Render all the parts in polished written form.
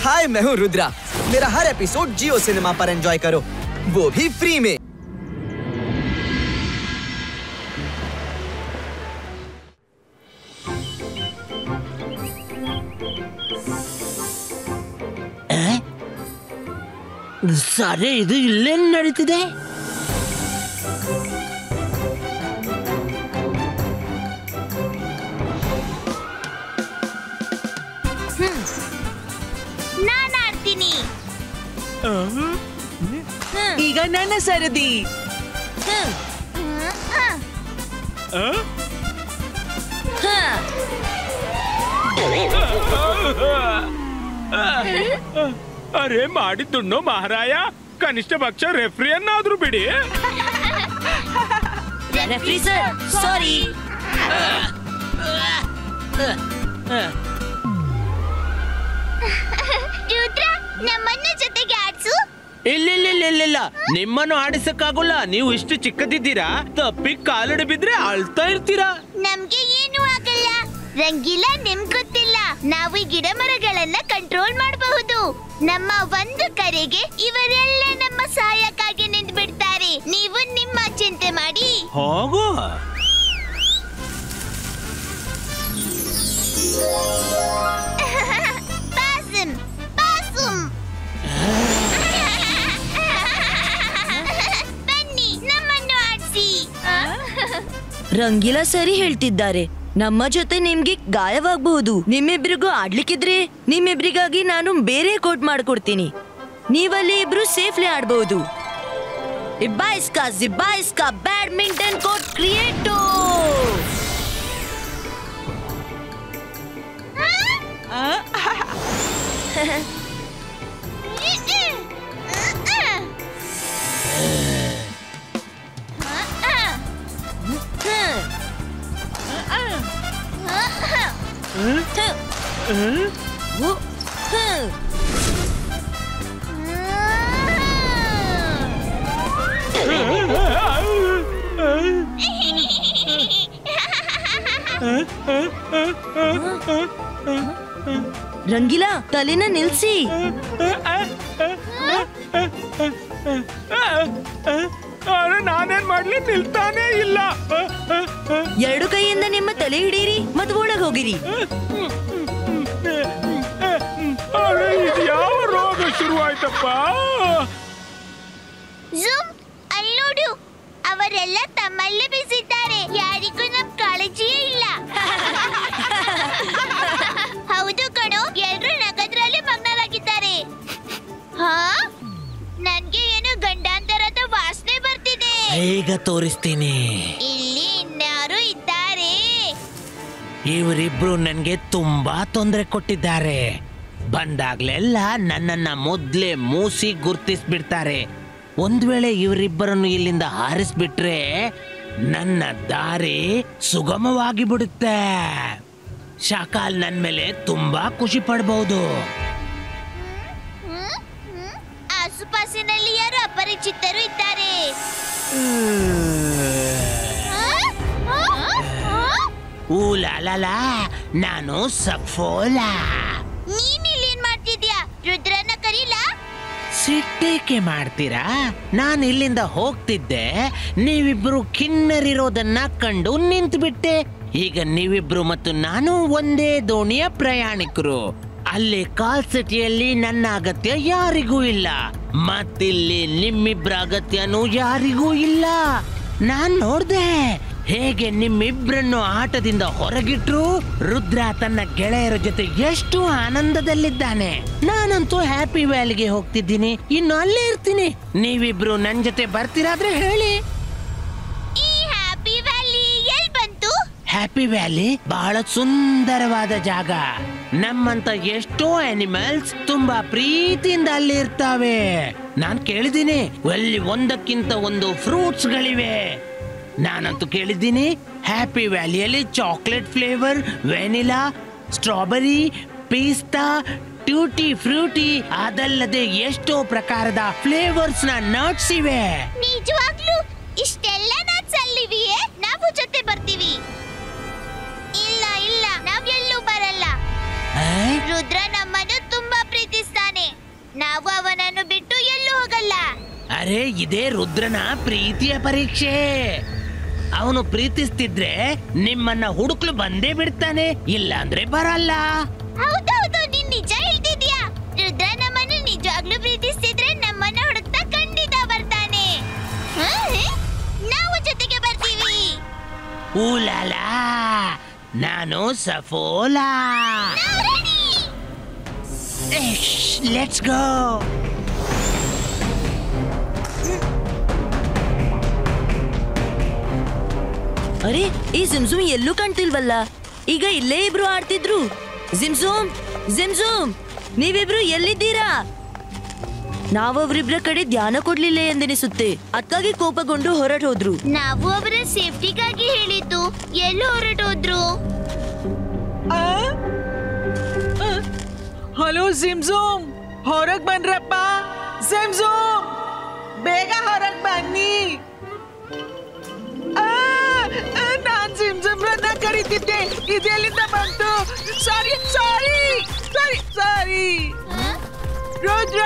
हाय, मैं हूँ रुद्रा। मेरा हर एपिसोड जियो सिनेमा पर एंजॉय करो, वो भी फ्री में। सारे ಇದು ಇಲ್ಲೇನು ನಡೀತಿದೆ? ನಾನು ಆಡ್ತೀನಿ. ಈಗ ನನ್ನ ಸರದಿ. ಅರೆ ಮಾಡಿದ್ದುಣ್ಣು ಮಹಾರಾಯ, ಕನಿಷ್ಠ ಪಕ್ಷ ರೆಫ್ರಿಯನ್ನಾದ್ರೂ ಬಿಡಿ. ರೆಫ್ರಿ ಸರ್, ಸಾರಿ. ರುದ್ರ, ನಮ್ಮನ್ನ ಜೊತೆಗೆ ಆಡ್ಸು. ಇಲ್ಲ, ನಿಮ್ಮನ್ನು ಆಡಿಸಕ್ಕಾಗಲ್ಲ. ನೀವು ಇಷ್ಟು ಚಿಕ್ಕದಿದ್ದೀರಾ, ತಪ್ಪಿ ಕಾಲಡಿ ಬಿದ್ರೆ ಅಳ್ತಾ ಇರ್ತೀರಾ. ನಮ್ಗೆ ಏನು ಆಗಲ್ಲ. ರಂಗಿಲ್ಲ, ನಿಮ್ ಗೊತ್ತಿಲ್ಲ, ನಾವು ಈ ಗಿಡ ಮರಗಳನ್ನ ಕಂಟ್ರೋಲ್ ಮಾಡಬಹುದು. ನಮ್ಮ ಒಂದು ಕರೆಗೆ ಇವರೆಲ್ಲ ನಮ್ಮ ಸಹಾಯಕ್ಕಾಗಿ ನಿಂತು ಬಿಡ್ತಾರೆ. ನೀವು ನಿಮ್ಮ ಚಿಂತೆ ಮಾಡಿ ಹೋಗು. ಪಾಸಮ್, ಪಾಸಮ್. ಬನ್ನಿ, ನಮ್ಮನ್ನು ಆಡ್ಸಿ. ರಂಗಿಲಾ ಸರಿ ಹೇಳ್ತಿದ್ದಾರೆ. ನಮ್ಮ ಜೊತೆ ನಿಮ್ಗೆ ಗಾಯವಾಗಬಹುದು. ನಿಮ್ಮಿಬ್ರಿಗೂ ಆಡ್ಲಿಕ್ಕಿದ್ರೆ ನಿಮ್ಮಿಬ್ರಿಗಾಗಿ ನಾನು ಬೇರೆ ಕೋಟ್ ಮಾಡ್ಕೊಡ್ತೀನಿ. ನೀವಲ್ಲಿ ಇಬ್ರು ಸೇಫ್ಲಿ ಆಡ್ಬಹುದು. ಇಬ್ಬಾಯಿಸ್ಕಾ ಬ್ಯಾಡ್ಮಿಂಟನ್ ಕೋರ್ಟ್ ಕ್ರಿಯೇಟೋ. ರಂಗಿಲಾ, ತಲೆನ ನಿಲ್ಸಿ. ಅರೆ ನಾನೇನ್ ಮಾಡ್ಲಿ, ನಿಲ್ತಾನೇ ಇಲ್ಲ. ಎರಡು ಕೈಯಿಂದ ನಿಮ್ಮ ತಲೆ ಹಿಡೀರಿ ಮತ್ತು ಒಳಗೆ ಹೋಗಿರಿ. ಅರೆ ಇದು ಯಾವ ರೋಗ ಶುರುವಾಯ್ತಪ್ಪ? ಝೂಮ್, ಅಲ್ಲಿ ನೋಡು, ಅವರೆಲ್ಲ ತಮ್ಮಲ್ಲೇ ಬಿಸಿದ್ದಾರೆ. ಯಾರಿಗೂ ನಮ್ ಕಾಳಜಿಯೇ ಇಲ್ಲ. ಹೌದು ಕಣೋ, ಎಲ್ರು ನಗದ್ರಲ್ಲಿ ಮಗ್ನರಾಗಿದ್ದಾರೆ. ಹಾ, ನನ್ಗೆ ಏನು ಗಂಡಾಂತರದ ವಾಸನೆ ಬರ್ತಿದೆ. ಈಗ ತೋರಿಸ್ತೀನಿ. ಇಲ್ಲಿ ಇನ್ಯಾರು ಇದ್ದಾರೆ? ಇವರಿಬ್ರು ನನ್ಗೆ ತುಂಬಾ ತೊಂದರೆ ಕೊಟ್ಟಿದ್ದಾರೆ. ಬಂದಾಗ್ಲೆಲ್ಲ ನನ್ನನ್ನ ಮೊದ್ಲೇ ಮೂಸಿ ಗುರ್ತಿಸ್ಬಿಡ್ತಾರೆ. ಒಂದ್ ವೇಳೆ ಇವರಿಬ್ಬರನ್ನು ಇಲ್ಲಿಂದ ಹಾರಿಸ್ಬಿಟ್ರೆ ನನ್ನ ದಾರಿ ಸುಗಮವಾಗಿ ಬಿಡುತ್ತೆ. ಶಾಕಾಲ್ ನನ್ ಮೇಲೆ ತುಂಬಾ ಖುಷಿ ಪಡಬಹುದು. ಆಸುಪಾಸಿನಲ್ಲಿ ಯಾರು ಅಪರಿಚಿತರು ಇದ್ದಾರೆ. ಊಲಾಲಾ, ನಾನು ಸಫೋಲಾ. ನೀನ್ ಇಲ್ಲಿ ಏನ್ ಮಾಡ್ತಿದ್ಯಾ? ರುದ್ರನ ಕರೀಲಾ? ಸಿಟ್ಟೇಕೆ ಮಾಡ್ತೀರಾ? ನಾನು ಇಲ್ಲಿಂದ ಹೋಗ್ತಿದ್ದೆ, ನೀವಿಬ್ರು ಕಿನ್ನರಿರೋದನ್ನ ಕಂಡು ನಿಂತು ಬಿಟ್ಟೆ. ಈಗ ನೀವಿಬ್ರು ಮತ್ತು ನಾನು ಒಂದೇ ದೋಣಿಯ ಪ್ರಯಾಣಿಕರು. ಅಲ್ಲಿ ಕಾಲ್ ಸಿಟಿಯಲ್ಲಿ ನನ್ನ ಅಗತ್ಯ ಯಾರಿಗೂ ಇಲ್ಲ, ಮತ್ತಿಲ್ಲಿ ನಿಮ್ಮಿಬ್ರ ಅಗತ್ಯನೂ ಯಾರಿಗೂ ಇಲ್ಲ. ನಾನ್ ನೋಡ್ದೆ ಹೇಗೆ ನಿಮ್ಮಿಬ್ರನ್ನು ಆಟದಿಂದ ಹೊರಗಿಟ್ರು. ರುದ್ರ ತನ್ನ ಗೆಳೆಯರ ಜೊತೆ ಎಷ್ಟು ಆನಂದದಲ್ಲಿದ್ದಾನೆ. ನಾನಂತೂ ಹ್ಯಾಪಿ ವ್ಯಾಲಿಗೆ ಹೋಗ್ತಿದ್ದೀನಿ, ಇನ್ನು ಅಲ್ಲೇ ಇರ್ತೀನಿ. ನೀವಿಬ್ರು ನನ್ ಜೊತೆ ಬರ್ತೀರಾದ್ರೆ ಹೇಳಿ. ಈ ಹ್ಯಾಪಿ ವ್ಯಾಲಿ ಎಲ್ ಬಂತು? ಹ್ಯಾಪಿ ವ್ಯಾಲಿ ಬಹಳ ಸುಂದರವಾದ ಜಾಗ. ನಮ್ಮಂತ ಎಷ್ಟೋ ಅನಿಮಲ್ಸ್ ತುಂಬಾ ಪ್ರೀತಿಯಿಂದ ಅಲ್ಲಿ ಇರ್ತಾವೆ. ನಾನ್ ಕೇಳಿದ್ದೀನಿ ಅಲ್ಲಿ ಒಂದಕ್ಕಿಂತ ಒಂದು ಫ್ರೂಟ್ಸ್ ಗಳಿವೆ. ನಾನಂತೂ ಕೇಳಿದ್ದೀನಿ ಹ್ಯಾಪಿ ವ್ಯಾಲಿಯಲ್ಲಿ ಚಾಕ್ಲೇಟ್ ಫ್ಲೇವರ್, ವೆನಿಲಾ, ಸ್ಟ್ರಾಬೆರಿ, ಪಿಸ್ತಾ, ಟ್ಯೂಟಿ ಫ್ರೂಟಿ, ಅದಲ್ಲದೆ ಎಷ್ಟೋ ಪ್ರಕಾರದ ಫ್ಲೇವರ್ಸ್ ನ ನಟ್ಸ್ ಇವೆ. ನಿಜವಾಗ್ಲೂ ಇಷ್ಟೆಲ್ಲ ನಟ್ಸ್ ಅಲ್ಲಿವೆಯೇ? ನಾವು ಜೊತೆ ಬರ್ತೀವಿ. ಇಲ್ಲ, ನಾವ್ ಎಲ್ಲೂ ಬರಲ್ಲ. ರುದ್ರ ನಮ್ಮನ್ನು ತುಂಬಾ ಪ್ರೀತಿಸ್ತಾನೆ. ನಾವು ಅವನನ್ನು ಬಿಟ್ಟು ಎಲ್ಲೂ ಹೋಗಲ್ಲ. ಅರೆ ಇದೇ ರುದ್ರನ ಪ್ರೀತಿಯ ಪರೀಕ್ಷೆ. ಅವನು ಪ್ರೀತಿಸ್ತಿದ್ರೆ ನಿಮ್ಮನ್ನ ಹುಡುಕ್ಲು ಬಂದೇ ಬಿಡ್ತಾನೆ, ಇಲ್ಲ ಅಂದ್ರೆ ಬರಲ್ಲ. ಹೌದೌದು, ನೀನ್ ನಿಜ ಹೇಳ್ತಿದ್ಯಾ. ರುದ್ರ ನಮ್ಮನ್ನು ನಿಜವಾಗ್ಲೂ ಪ್ರೀತಿಸ್ತಿದ್ರೆ ನಮ್ಮನ್ನ ಹುಡುಕ್ತಾ ಖಂಡಿತ ಬರ್ತಾನೆ. ನಾವು ಜೊತೆಗೆ ಬರ್ತೀವಿ. ಊಲಾಲಾ, ನಾನು ಸಫೋಲಾ. Let's go. ಅರೆ ಈ ಜಿಮ್ಜುಮ್ ಎಲ್ಲೂ ಕಾಣ್ತಿಲ್ವಲ್ಲ. ಈಗ ಇಲ್ಲೇ ಇಬ್ರು ಆಡ್ತಿದ್ರು. ಜಿಮ್ಜುಮ್, ಜಿಮ್ಜುಮ್, ನೀವಿಬ್ರು ಎಲ್ಲಿದ್ದೀರಾ? ನಾವವ್ರಿಬ್ರ ಕಡೆ ಧ್ಯಾನ ಕೊಡ್ಲಿಲ್ಲ ಎಂದೆನಿಸುತ್ತೆ. ಅದಕ್ಕಾಗಿ ಕೋಪಗೊಂಡು ಹೊರಟೋದ್ರು. ನಾವು ಅವರ ಸೇಫ್ಟಿಗಾಗಿ ಹೇಳಿದ್ದು, ಎಲ್ಲೂ ಹೊರಟೋದ್ರು. ಹಲೋ ಜಿಮ್ಜುಮ್, ಹೊರಗ್ ಬನ್ರಪ್ಪ. ಜಿಮ್ಜುಮ್, ಬೇಗ ಹೊರಗ್ ಬನ್ನಿ. ನಾನ್ ಜಿಮ್ಜುಮ್ರನ್ನ ಕರೀತಿದ್ದೆ, ಇದೆಲ್ಲಿಂದ ಬಂತು? ಸಾರಿ ಸಾರಿ ಸಾರಿ ಸಾರಿ. ರುದ್ರ,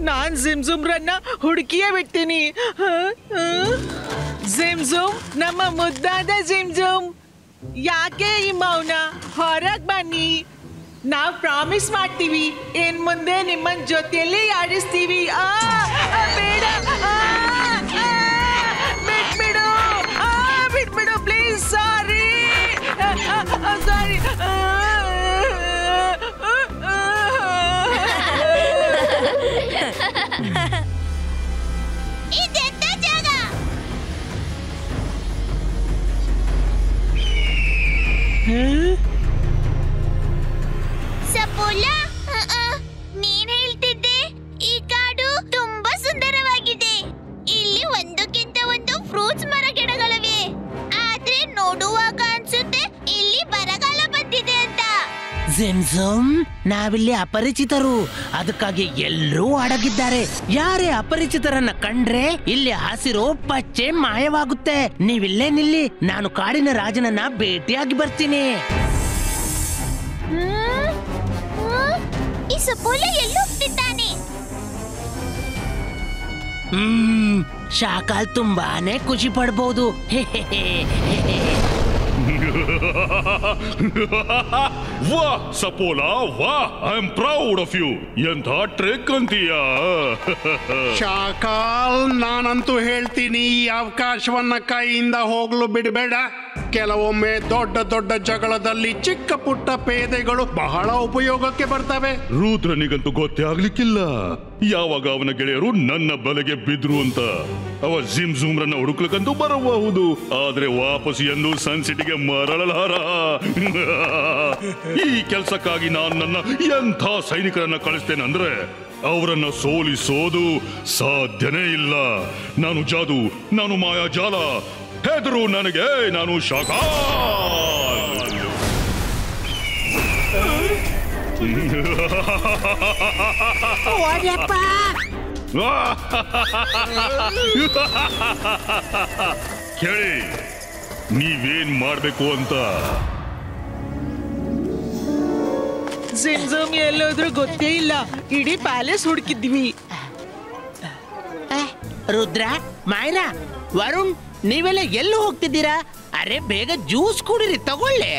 ನಾನ್ ಜಿಮ್ಜುಮ್ರನ್ನ ಹುಡುಕಿಯೇ ಬಿಡ್ತೀನಿ. ಜಿಮ್ಜುಮ್, ನಮ್ಮ ಮುದ್ದಾದ ಜಿಮ್ಜುಮ್, ಯಾಕೆ ಈ ಮೌನ? ಹೊರಗ್ ಬನ್ನಿ. ನಾವ್ ಪ್ರಾಮಿಸ್ ಮಾಡ್ತೀವಿ, ಇನ್ ಮುಂದೆ ನಿಮ್ಮನ್ ಜೊತೆಯಲ್ಲಿ ಆಡಿಸ್ತೀವಿ. ಬೇಡ, ಬಿಟ್ಬಿಡು, ಬಿಟ್ಬಿಡು ಪ್ಲೀಸ್. ಸಾರಿ ಸಾರಿ. ಇದೆಂತ ಜಾಗ? ಸಫೋಲಾ, ನೀನ್ ಹೇಳ್ತಿದ್ದೆ ಈ ಕಾಡು ತುಂಬಾ ಸುಂದರವಾಗಿದೆ. ಇಲ್ಲಿ ಒಂದಕ್ಕಿಂತ ಒಂದು ಫ್ರೂಟ್ಸ್ ಮರ ಗಿಡಗಳಿವೆ. ಆದ್ರೆ ನೋಡುವಾಗ ಅನ್ಸುತ್ತೆ ಇಲ್ಲಿ ಬರಗಾಲ ಬಂದಿದೆ ಅಂತ. ಜಿಮ್ಜುಮ್, ನಾವಿಲ್ಲಿ ಅಪರಿಚಿತರು, ಅದಕ್ಕಾಗಿ ಎಲ್ಲರೂ ಅಡಗಿದ್ದಾರೆ. ಯಾರೇ ಅಪರಿಚಿತರನ್ನ ಕಂಡ್ರೆ ಇಲ್ಲಿ ಹಸಿರು ಪಚ್ಚೆ ಮಾಯವಾಗುತ್ತೆ. ನೀವಿಲ್ಲೇ ನಿಲ್ಲಿ, ನಾನು ಕಾಡಿನ ರಾಜನನ್ನ ಭೇಟಿಯಾಗಿ ಬರ್ತೀನಿ. ಈ ಸಫೋಲಾ ಎಲ್ಲಿ ಹೋಗ್ತಿದ್ದಾನೆ? ಶಾಕಾಲ್ ತುಂಬಾನೇ ಖುಷಿ ಪಡ್ಬೋದು. ವಾ ಸಪೋಲಾ, ವಾ, I am proud of you. ಎಂಥ ಟ್ರೆಕ್ ಅಂತೀಯ. ಶಾಕಾಲ್, ನಾನಂತೂ ಹೇಳ್ತೀನಿ, ಈ ಅವಕಾಶವನ್ನ ಕೈಯಿಂದ ಹೋಗ್ಲು ಬಿಡಬೇಡ. ಕೆಲವೊಮ್ಮೆ ದೊಡ್ಡ ದೊಡ್ಡ ಜಗಳದಲ್ಲಿ ಚಿಕ್ಕ ಪುಟ್ಟ ಪೇದೆಗಳು ಬಹಳ ಉಪಯೋಗಕ್ಕೆ ಬರ್ತವೆ. ರುದ್ರನಿಗಂತೂ ಗೊತ್ತೇ ಆಗ್ಲಿಕ್ಕಿಲ್ಲ ಯಾವಾಗ ಅವನ ಗೆಳೆಯರು ನನ್ನ ಬಲೆಗೆ ಬಿದ್ರು ಅಂತ. ಅವ ಜಿಮ್ಜುಮ್ರನ್ನ ಹುಡುಕ್ಲಿಕ್ಕಂತೂ ಬರಬಹುದು, ಆದ್ರೆ ವಾಪಸ್ ಎಂದು ಸನ್ ಸಿಟಿಗೆ ಮರಳಲಾರ. ಈ ಕೆಲಸಕ್ಕಾಗಿ ನಾನು ನನ್ನ ಎಂಥ ಸೈನಿಕರನ್ನ ಕಳಿಸ್ತೇನೆಂದ್ರೆ ಅವರನ್ನ ಸೋಲಿಸೋದು ಸಾಧ್ಯನೇ ಇಲ್ಲ. ನಾನು ಜಾದು, ನಾನು ಮಾಯಾಜಾಲ. ಹೆದರು ನನಗೆ, ನಾನು ಶಾಕಾಲ್. ಕೇಳಿ, ನೀವೇನ್ ಮಾಡ್ಬೇಕು ಅಂತ. ಜಿಮ್ಜುಮ್ ಎಲ್ಲೋದ್ರೂ ಗೊತ್ತೇ ಇಲ್ಲ. ಇಡೀ ಪ್ಯಾಲೇಸ್ ಹುಡುಕಿದ್ವಿ. ರುದ್ರ, ಮಾಯರಾ, ವರುಣ್, ನೀವೆಲ್ಲ ಎಲ್ಲಿ ಹೋಗ್ತಿದ್ದೀರಾ? ಅರೆ ಬೇಗ ಜ್ಯೂಸ್ ಕುಡಿರಿ, ತಗೊಳ್ಳಿ.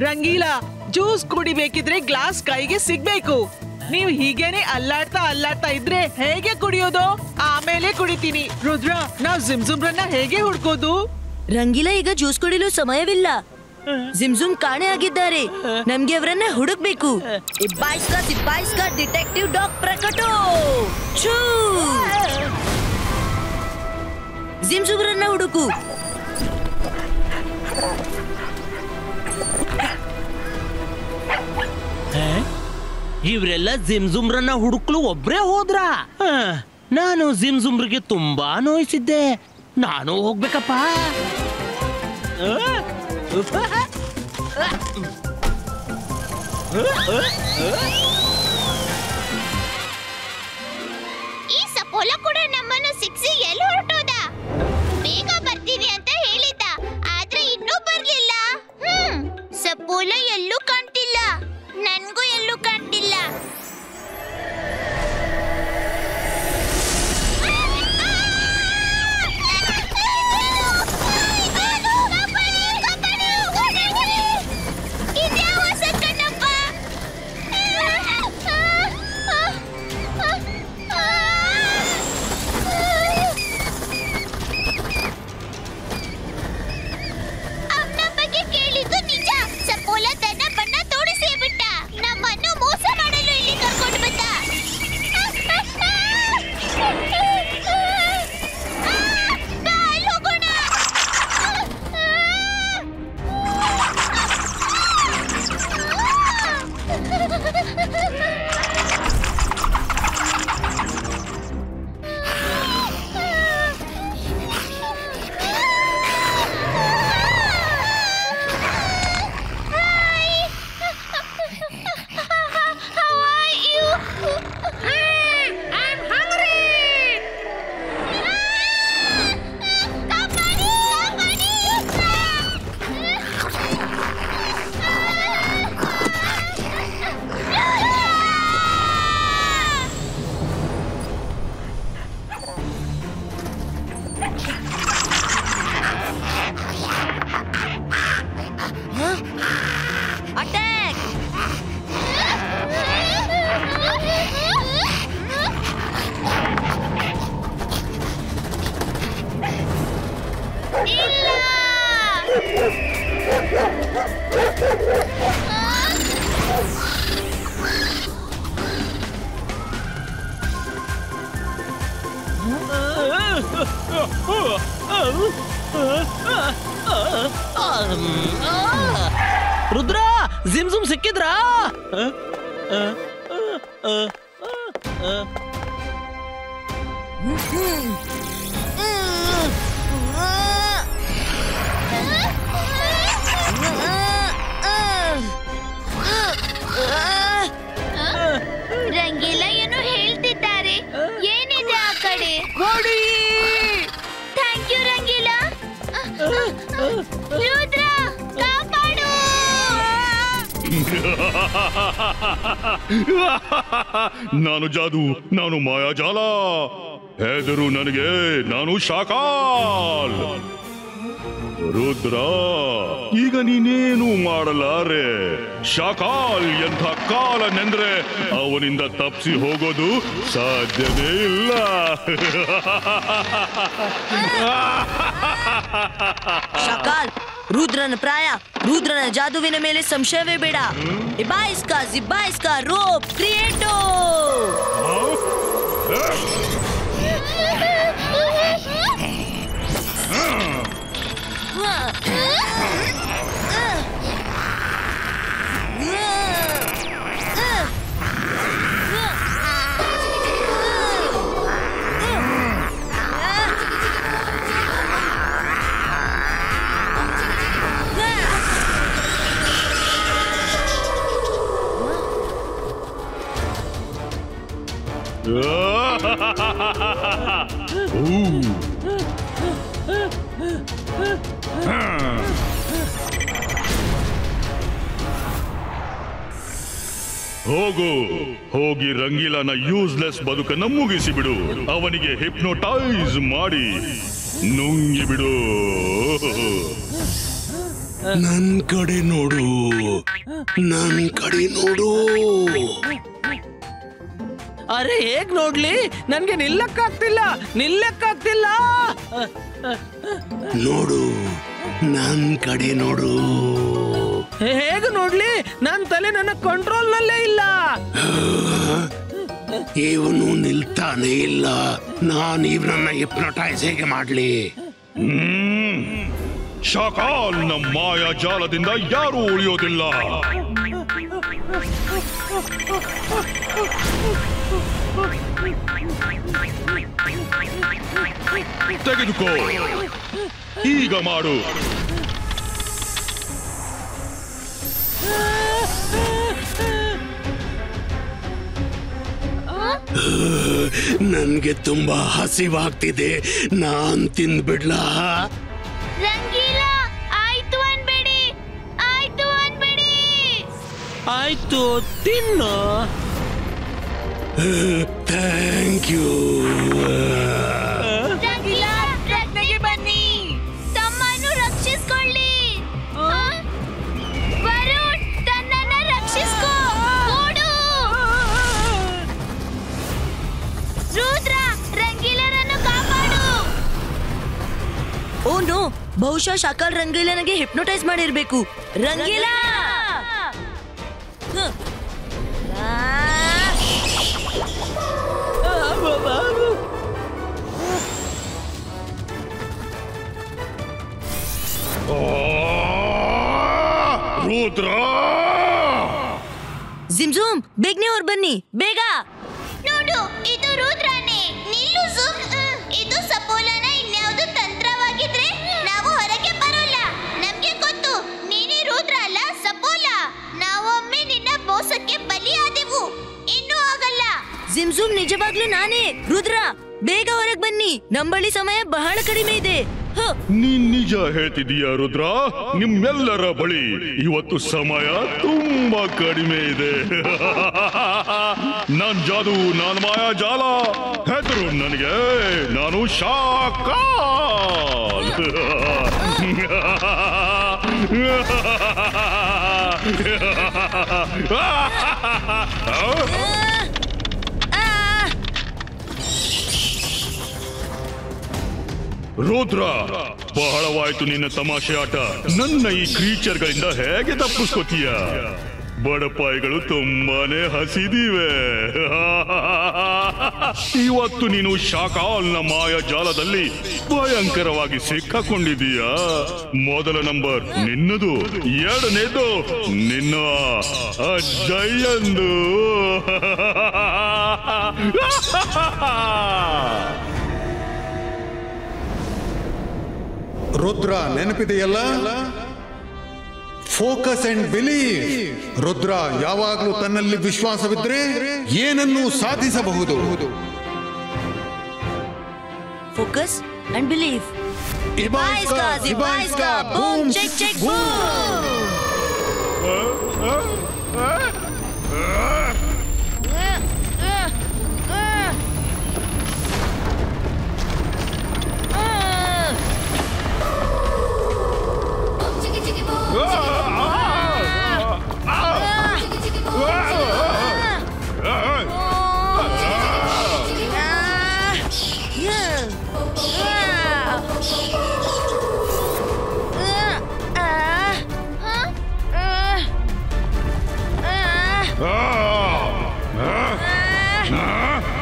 ರಂಗೀಲಾ, ಜ್ಯೂಸ್ ಕುಡಿಬೇಕಿದ್ರೆ ಗ್ಲಾಸ್ ಕೈಗೆ ಸಿಗ್ಬೇಕು. ನೀವು ಹೀಗೇನೆ ಅಲ್ಲಾಡ್ತಾ ಇದ್ರೆ ಹೇಗೆ ಕುಡಿಯೋದು? ಆಮೇಲೆ ಕುಡಿತೀನಿ. ರುದ್ರ, ನಾವ್ ಜಿಮ್ಜುಮ್ರನ್ನ ಹೇಗೆ ಹುಡ್ಕೋದು? ರಂಗೀಲಾ, ಈಗ ಜ್ಯೂಸ್ ಕುಡಿಯಲು ಸಮಯವಿಲ್ಲ. ಜಿಮ್ಜುಮ್ ಕಾಣೆ ಆಗಿದ್ದಾರೆ. ನಮ್ಗೆ ಅವರನ್ನ ಹುಡುಕ್ಬೇಕು. ಇಬ್ಬಾಯಿಸ್ಕಾ ಡಿಟೆಕ್ಟಿವ್ ಡಾಗ್ ಪ್ರಕಟೋ. ಛೂ! ಜಿಮ್ಜುಮ್ರನ್ನ ಹುಡುಕು. ಇವರೆಲ್ಲ ಜಿಮ್ಜುಮ್ರನ್ನ ಹುಡುಕ್ಲು ಒಬ್ರೇ ಹೋದ್ರ? ನಾನು ಜಿಮ್ಜುಮ್ರಿಗೆ ತುಂಬಾ ನೋಯಿಸಿದ್ದೆ. ನಾನು ಹೋಗ್ಬೇಕಪ್ಪ. ಸಪೋಲ ಕೂಡ ನಮ್ಮನ್ನು ಸಿಕ್ಸಿ ಎಲ್ಲಿ ಹೊರಟೋದ? ಬೇಗ ಬರ್ತೀನಿ ಅಂತ ಹೇಳಿದ್ದ, ಆದ್ರೆ ಇನ್ನೂ ಬರ್ಲಿಲ್ಲ. ಸಪೋಲ ಎಲ್ಲೂ ಕಾಣ್ತಿಲ್ಲ, ನನ್ಗೂ ಎಲ್ಲೂ ಕಾಣ್ತಿಲ್ಲ. ರುದ್ರ, ಜಿಮ್ ಸಿಕ್ಕಿದ್ರಾ? ರಂಗೀಲಾ ಏನೋ ಹೇಳ್ತಿದ್ದಾರೆ, ಏನಿದೆ ಆ ಕಡೆ? Thank you Rangeela. ರುದ್ರ, ಕಾಪಾಡು. ನಾನು ಜಾದು, ನಾನು ಮಾಯಾಜಾಲ. ಹೆದರು ನನಗೆ, ನಾನು ಶಾಕಾಲ್. ರುದ್ರ, ಈಗ ನೀನೇನು ಮಾಡಲಾರೆ. ಶಾಕಾಲ್ ಎಂಥ ಕಾಲನೆಂದ್ರೆ ಅವನಿಂದ ತಪ್ಪಿಸಿ ಹೋಗೋದು ಸಾಧ್ಯವೇ ಇಲ್ಲ. ಶಾಕಾಲ್, ರುದ್ರನ ಪ್ರಾಯ, ರುದ್ರನ ಜಾದುವಿನ ಮೇಲೆ ಸಂಶಯವೇ ಬೇಡ. ಇಬಾಯಿಸ್ಕಾ ಜಿಬಾಯಿಸ್ಕಾ ರೋಪ್ ಕ್ರಿಯೇಟೋ. ಹೋಗು, ಹೋಗಿ ರಂಗೀಲಾನ ಯೂಸ್ಲೆಸ್ ಬದುಕನ್ನು ಮುಗಿಸಿ ಬಿಡು. ಅವನಿಗೆ ಹಿಪ್ನೋಟೈಸ್ ಮಾಡಿ ನುಂಗಿ ಬಿಡು. ನನ್ ಕಡೆ ನೋಡು, ನನ್ ಕಡೆ ನೋಡು. ಅರೆ ಹೇಗ್ ನೋಡ್ಲಿ? ನನ್ಗೆ ನಿಲ್ಲಕ್ಕಾಗ್ತಿಲ್ಲ. ನೋಡು, ನನ್ ಕಡೆ ನೋಡು. ಹೇಗೆ ನೋಡ್ಲಿ? ನನ್ ತಲೆ ನನ್ನ ಕಂಟ್ರೋಲ್ ನಲ್ಲೇ ಇಲ್ಲ. ಇವನು ನಿಲ್ತಾನೆ ಇಲ್ಲ. ನಾನು ಇವನನ್ನ ಹಿಪ್ನೋಟೈಸ್ ಹೇಗೆ ಮಾಡ್ಲಿ? ಶಾಕಾಲ್ನ ಮಾಯಾಜಾಲದಿಂದ ಯಾರೂ ಉಳಿಯೋದಿಲ್ಲ. ತೆಗೆದುಕೋ, ಈಗ ಮಾಡು. ನನ್ಗೆ ತುಂಬಾ ಹಸಿವಾಗ್ತಿದೆ, ನಾನ್ ತಿಂದ್ಬಿಡ್ಲಾ? ರಂಗೀಲ, ಆಯ್ತು ಅನ್ಬೇಡಿ, ಆಯ್ತು ಅನ್ಬೇಡಿ. ಆಯ್ತು, ತಿನ್ನು. Thank you. ರಂಗೀಲ, ರತ್ನೆಗೆ ಬನ್ನಿ, ತಮ್ಮನ್ನು ರಕ್ಷಿಸ್ಕೊಳ್ಳಿ. ವರುಣ್, ತನ್ನನ್ನ ರಕ್ಷಿಸ್ಕೋ. ಓಡು. ರುದ್ರ, ರಂಗೀಲರನ್ನು ಕಾಪಾಡು. ಓ ನೋ, ಬಹುಶಃ ಶಾಕಾಲ್ ರಂಗೀಲನಿಗೆ ಹಿಪ್ನೋಟೈಸ್ ಮಾಡಿರ್ಬೇಕು. ರಂಗೀಲ! ರುದ್ರ! ಜಿಮ್ಜೂಮ್, ಬೇಗನೆ ಹೊರ ಬನ್ನಿ, ಬೇಗ. ನೋಡು, ಇದು ರುದ್ರನೇ. ನಿಲ್ಲು ಝುಮ್. ಇದು ಸಪೋಲನ ಇನ್ಯಾವುದು ತಂತ್ರವಾಗಿದ್ರೆ ನಾವು ಹೊರಗೆ ಬರೋಲ್ಲ. ನಮ್ಗೆ ಗೊತ್ತು, ನೀನೇ ರುದ್ರ ಅಲ್ಲ, ಸಪೋಲ. ನಾವೊಮ್ಮೆ ನಿನ್ನ ಮೋಸಕ್ಕೆ ಬಲಿಯಾದೆವು, ಇನ್ನೂ ಆಗಲ್ಲ. ಜಿಮ್ಜೂಮ್, ನಿಜವಾಗ್ಲೂ ನಾನೇ. ರುದ್ರ, ಬೇಗ ಹೊರಗೆ ಬನ್ನಿ, ನಮ್ಮ ಬಳಿ ಸಮಯ ಬಹಳ ಕಡಿಮೆ ಇದೆ. ನೀನ್ ನಿಜ ಹೇಳ್ತಿದೀಯ ರುದ್ರ? ನಿಮ್ಮೆಲ್ಲರ ಬಳಿ ಇವತ್ತು ಸಮಯ ತುಂಬಾ ಕಡಿಮೆ ಇದೆ. ನಾನ್ ಜಾದು, ನಾನ್ ಮಾಯಾ ಜಾಲ. ಹೆದರು ನನಗೆ, ನಾನು ಶಾಕಾಲ್. ರುದ್ರ, ಬಹಳವಾಯ್ತು ನಿನ್ನ ತಮಾಷೆ ಆಟ. ನನ್ನ ಈ ಕ್ರೀಚರ್ಗಳಿಂದ ಹೇಗೆ ತಪ್ಪಿಸ್ಕೋತೀಯ? ಬಡಪಾಯಿಗಳು ತುಂಬಾನೇ ಹಸಿದಿವೆ. ಇವತ್ತು ನೀನು ಶಾಕಾಲ್ನ ಮಾಯ ಜಾಲದಲ್ಲಿ ಭಯಂಕರವಾಗಿ ಸಿಕ್ಕಾಕೊಂಡಿದೀಯ. ಮೊದಲ ನಂಬರ್ ನಿನ್ನದು, ಎರಡನೇದು ನಿನ್ನ ಅಜ್ಜಯ್ಯಂದು. ರುದ್ರ, ನೆನಪಿದೆಯಲ್ಲ? Focus and believe. ರುದ್ರ ಯಾವಾಗಲೂ ತನ್ನಲ್ಲಿ ವಿಶ್ವಾಸವಿದ್ರೆ ಏನನ್ನೂ ಸಾಧಿಸಬಹುದು. Focus and believe. ಇಬಾಯ್ಸ್ಕಾ, ಇಬಾಯ್ಸ್ಕಾ, boom, check, check, boom.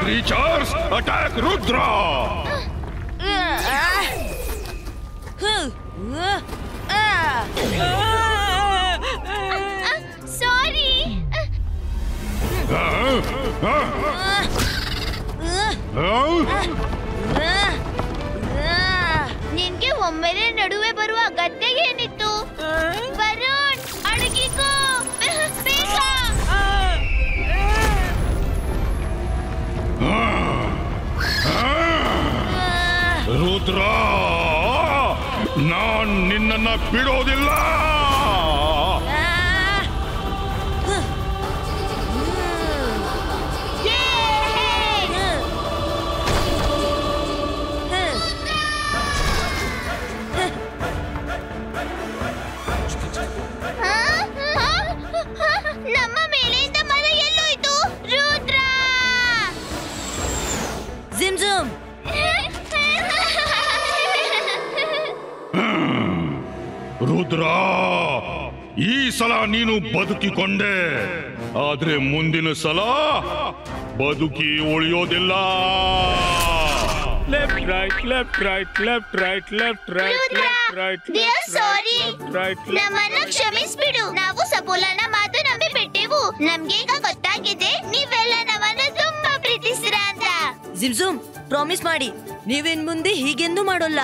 Creatures, attack Rudra! Sorry. ನಿನ್ಗೆ ಒಮ್ಮೆಲೆ ನಡುವೆ ಬರುವ ಅಗತ್ಯ ಏನಿತ್ತು? ವರುಣ್, ಅಡಗಿಕೋ ಬೇಗ. ರುದ್ರ, ನಾನ್ ನಿನ್ನನ್ನ ಬಿಡೋದಿಲ್ಲ. ನಮ್ಮ ಮೇಲಿಂದ ಮರ ಎಲ್ಲೋಯ್ತು? ರುದ್ರ! ಜಿಮ್ಜೂಮ್, ರುದ್ರ, ಈ ಸಲ ನೀನು ಬದುಕಿಕೊಂಡೆ, ಆದ್ರೆ ಮುಂದಿನ ಸಲ ಬದುಕಿ ಉಳಿಯೋದಿಲ್ಲ. Left right, left right, left right, left right, left right, sorry, right. ನಮ್ಮನ್ನ ಕ್ಷಮಿಸ್ಬಿಡು. ನಾವು ಸಪೋಲನ ಮಾತು ನಂಬಿ ಬಿಟ್ಟೆವು. ನಮ್ಗೀಗ ಗೊತ್ತಾಗಿದೆ ನೀವೆಲ್ಲ ನಮ್ಮನ್ನ ತುಂಬಾ ಪ್ರೀತಿಸ್ತೀರಾ ಅಂತ. ಜಿಮ್ಜೂಮ್, ಪ್ರಾಮಿಸ್ ಮಾಡಿ, ನೀವಿನ್ ಮುಂದೆ ಹೀಗೆಂದೂ ಮಾಡೋಲ್ಲ.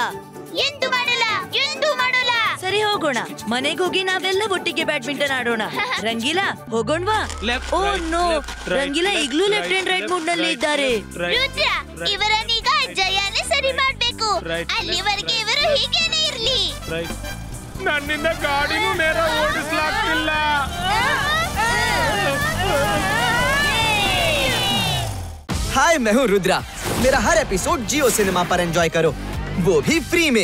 ಎಂದು ಮಾಡಲ್ಲ, ಎಂದು ಮಾಡಲ್ಲ. ಸರಿ ಹೋಗೋಣ. ಮನೆಗೆ ಹೋಗಿ ನಾವೆಲ್ಲ ಒಟ್ಟಿಗೆ ಬ್ಯಾಡ್ಮಿಂಟನ್ ಆಡೋಣ. ರಂಗೀಲಾ ಹೋಗೋಣವಾ? ಓ ನೋ, ರಂಗೀಲಾ ಈಗ್ಲೂ ಲೆಫ್ಟ್ ಅಂಡ್ ರೈಟ್ ಮೂಡ್ ನಲ್ಲಿ ಇದ್ದಾರೆ. ರುದ್ರ, ಇವರನ್ನೀಗ ಜಯಾನೇ ಸರಿ ಮಾಡ್ಬೇಕು. ಅಲ್ಲಿವರೆಗೆ ಇವರು ಹೀಗೇನೆ ಇರ್ಲಿ. ನನ್ನಿಂದ ಗಾಡಿನೂ ನೇರ ಓಡಿಸ್ಲಾಗ್ತಿಲ್ಲ. हाय, मैं हूँ रुद्रा। मेरा हर एपिसोड जियो सिनेमा पर एंजॉय करो, वो भी फ्री में।